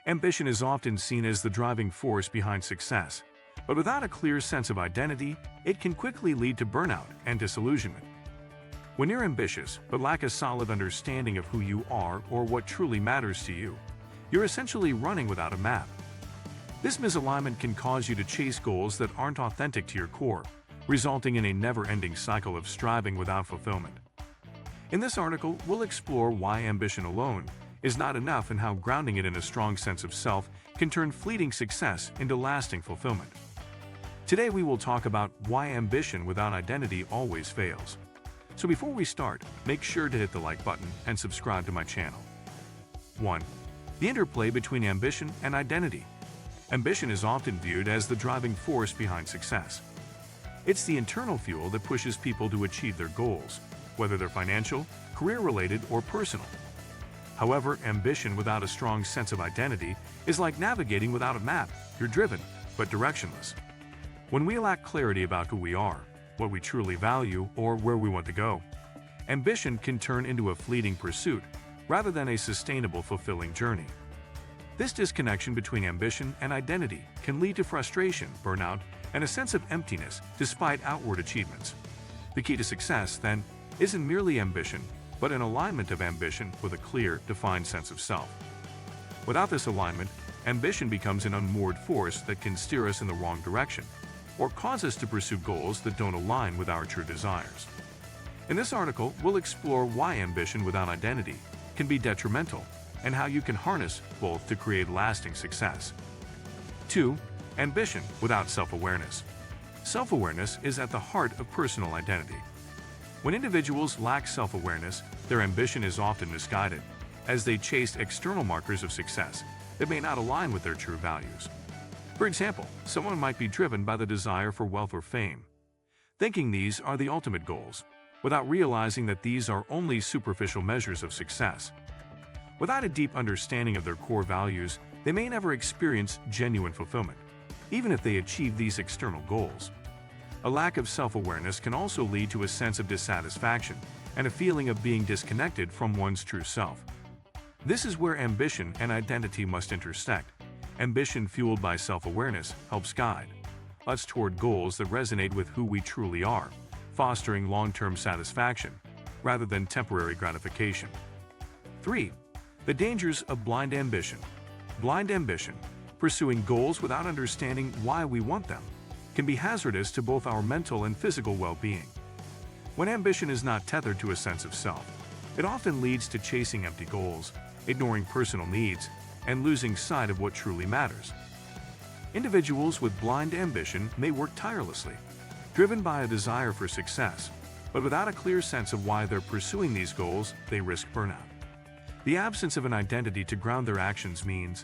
Ambition is often seen as the driving force behind success, but without a clear sense of identity, it can quickly lead to burnout and disillusionment. When you're ambitious but lack a solid understanding of who you are or what truly matters to you, you're essentially running without a map. This misalignment can cause you to chase goals that aren't authentic to your core, resulting in a never-ending cycle of striving without fulfillment. In this article, we'll explore why ambition alone is not enough and how grounding it in a strong sense of self can turn fleeting success into lasting fulfillment. Today we will talk about why ambition without identity always fails. So before we start, make sure to hit the like button and subscribe to my channel. 1. The interplay between ambition and identity. Ambition is often viewed as the driving force behind success. It's the internal fuel that pushes people to achieve their goals, whether they're financial, career-related, or personal. However, ambition without a strong sense of identity is like navigating without a map. You're driven, but directionless. When we lack clarity about who we are, what we truly value, or where we want to go, ambition can turn into a fleeting pursuit rather than a sustainable, fulfilling journey. This disconnection between ambition and identity can lead to frustration, burnout, and a sense of emptiness despite outward achievements. The key to success, then, isn't merely ambition, but an alignment of ambition with a clear, defined sense of self. Without this alignment, ambition becomes an unmoored force that can steer us in the wrong direction, or cause us to pursue goals that don't align with our true desires. In this article, we'll explore why ambition without identity can be detrimental and how you can harness both to create lasting success. 2. Ambition without self-awareness. Self-awareness is at the heart of personal identity. When individuals lack self-awareness, their ambition is often misguided, as they chase external markers of success that may not align with their true values. For example, someone might be driven by the desire for wealth or fame, thinking these are the ultimate goals, without realizing that these are only superficial measures of success. Without a deep understanding of their core values, they may never experience genuine fulfillment, even if they achieve these external goals. A lack of self-awareness can also lead to a sense of dissatisfaction and a feeling of being disconnected from one's true self. This is where ambition and identity must intersect. Ambition fueled by self-awareness helps guide us toward goals that resonate with who we truly are, fostering long-term satisfaction rather than temporary gratification. 3. The dangers of blind ambition. Blind ambition, pursuing goals without understanding why we want them, can be hazardous to both our mental and physical well-being. When ambition is not tethered to a sense of self, it often leads to chasing empty goals, ignoring personal needs, and losing sight of what truly matters. Individuals with blind ambition may work tirelessly, driven by a desire for success, but without a clear sense of why they're pursuing these goals, they risk burnout. The absence of an identity to ground their actions means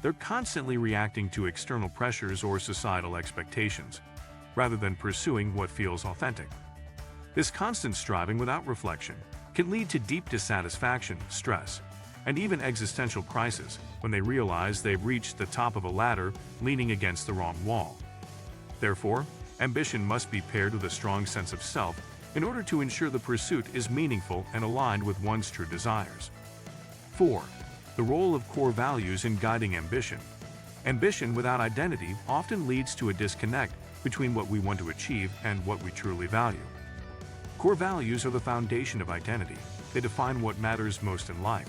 they're constantly reacting to external pressures or societal expectations, rather than pursuing what feels authentic. This constant striving without reflection can lead to deep dissatisfaction, stress, and even existential crisis when they realize they've reached the top of a ladder leaning against the wrong wall. Therefore, ambition must be paired with a strong sense of self in order to ensure the pursuit is meaningful and aligned with one's true desires. 4. The role of core values in guiding ambition. Ambition without identity often leads to a disconnect between what we want to achieve and what we truly value. Core values are the foundation of identity. They define what matters most in life.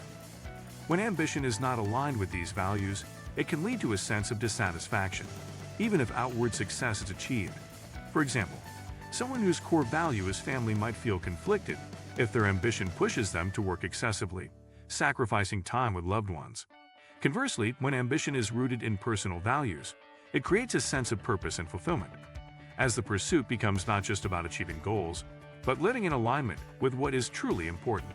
When ambition is not aligned with these values, it can lead to a sense of dissatisfaction, even if outward success is achieved. For example, someone whose core value is family might feel conflicted if their ambition pushes them to work excessively, sacrificing time with loved ones. Conversely, when ambition is rooted in personal values, it creates a sense of purpose and fulfillment, as the pursuit becomes not just about achieving goals, but living in alignment with what is truly important.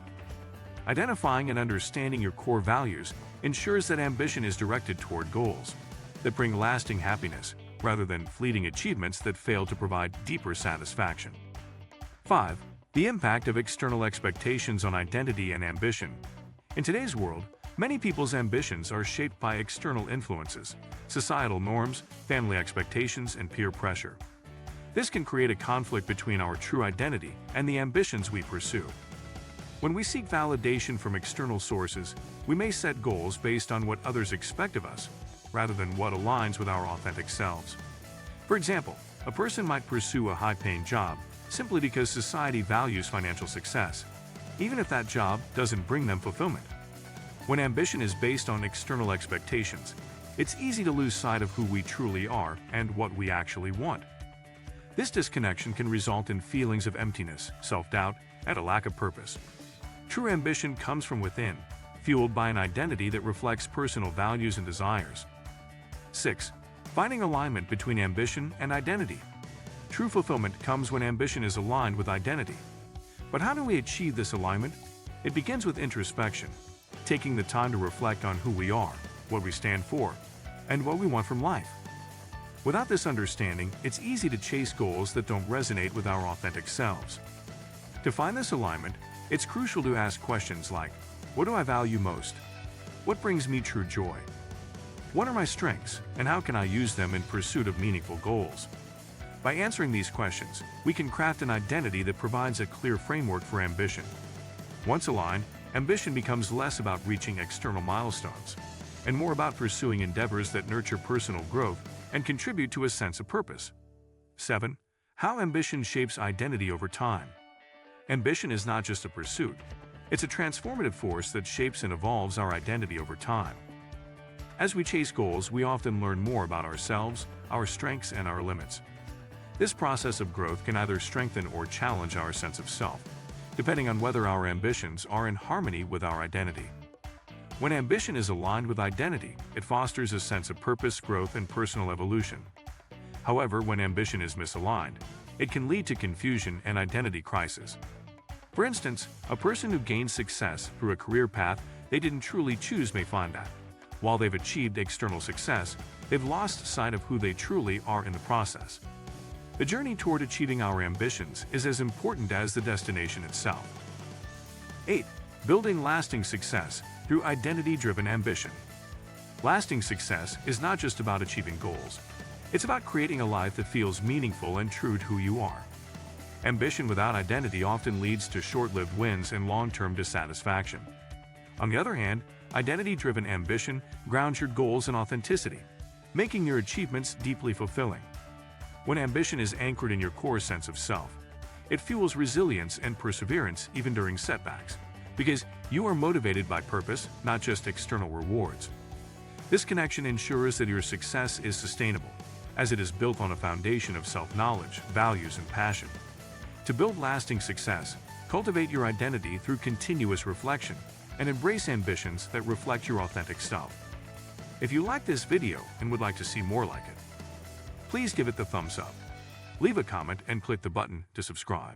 Identifying and understanding your core values ensures that ambition is directed toward goals that bring lasting happiness rather than fleeting achievements that fail to provide deeper satisfaction. 5. The impact of external expectations on identity and ambition. In today's world, many people's ambitions are shaped by external influences, societal norms, family expectations, and peer pressure. This can create a conflict between our true identity and the ambitions we pursue. When we seek validation from external sources, we may set goals based on what others expect of us, rather than what aligns with our authentic selves. For example, a person might pursue a high-paying job simply because society values financial success, even if that job doesn't bring them fulfillment. When ambition is based on external expectations, it's easy to lose sight of who we truly are and what we actually want. This disconnection can result in feelings of emptiness, self-doubt, and a lack of purpose. True ambition comes from within, fueled by an identity that reflects personal values and desires. 6. Finding alignment between ambition and identity. True fulfillment comes when ambition is aligned with identity. But how do we achieve this alignment? It begins with introspection, taking the time to reflect on who we are, what we stand for, and what we want from life. Without this understanding, it's easy to chase goals that don't resonate with our authentic selves. To find this alignment, it's crucial to ask questions like, what do I value most? What brings me true joy? What are my strengths, and how can I use them in pursuit of meaningful goals? By answering these questions, we can craft an identity that provides a clear framework for ambition. Once aligned, ambition becomes less about reaching external milestones and more about pursuing endeavors that nurture personal growth and contribute to a sense of purpose. 7. How ambition shapes identity over time. Ambition is not just a pursuit. It's a transformative force that shapes and evolves our identity over time. As we chase goals, we often learn more about ourselves, our strengths, and our limits. This process of growth can either strengthen or challenge our sense of self, depending on whether our ambitions are in harmony with our identity. When ambition is aligned with identity, it fosters a sense of purpose, growth, and personal evolution. However, when ambition is misaligned, it can lead to confusion and identity crisis. For instance, a person who gains success through a career path they didn't truly choose may find that, while they've achieved external success, they've lost sight of who they truly are in the process. The journey toward achieving our ambitions is as important as the destination itself. 8. Building lasting success through identity-driven ambition. Lasting success is not just about achieving goals. It's about creating a life that feels meaningful and true to who you are. Ambition without identity often leads to short-lived wins and long-term dissatisfaction. On the other hand, identity-driven ambition grounds your goals in authenticity, making your achievements deeply fulfilling. When ambition is anchored in your core sense of self, it fuels resilience and perseverance even during setbacks, because you are motivated by purpose, not just external rewards. This connection ensures that your success is sustainable, as it is built on a foundation of self-knowledge, values, and passion. To build lasting success, cultivate your identity through continuous reflection and embrace ambitions that reflect your authentic self. If you like this video and would like to see more like it, please give it the thumbs up. Leave a comment and click the button to subscribe.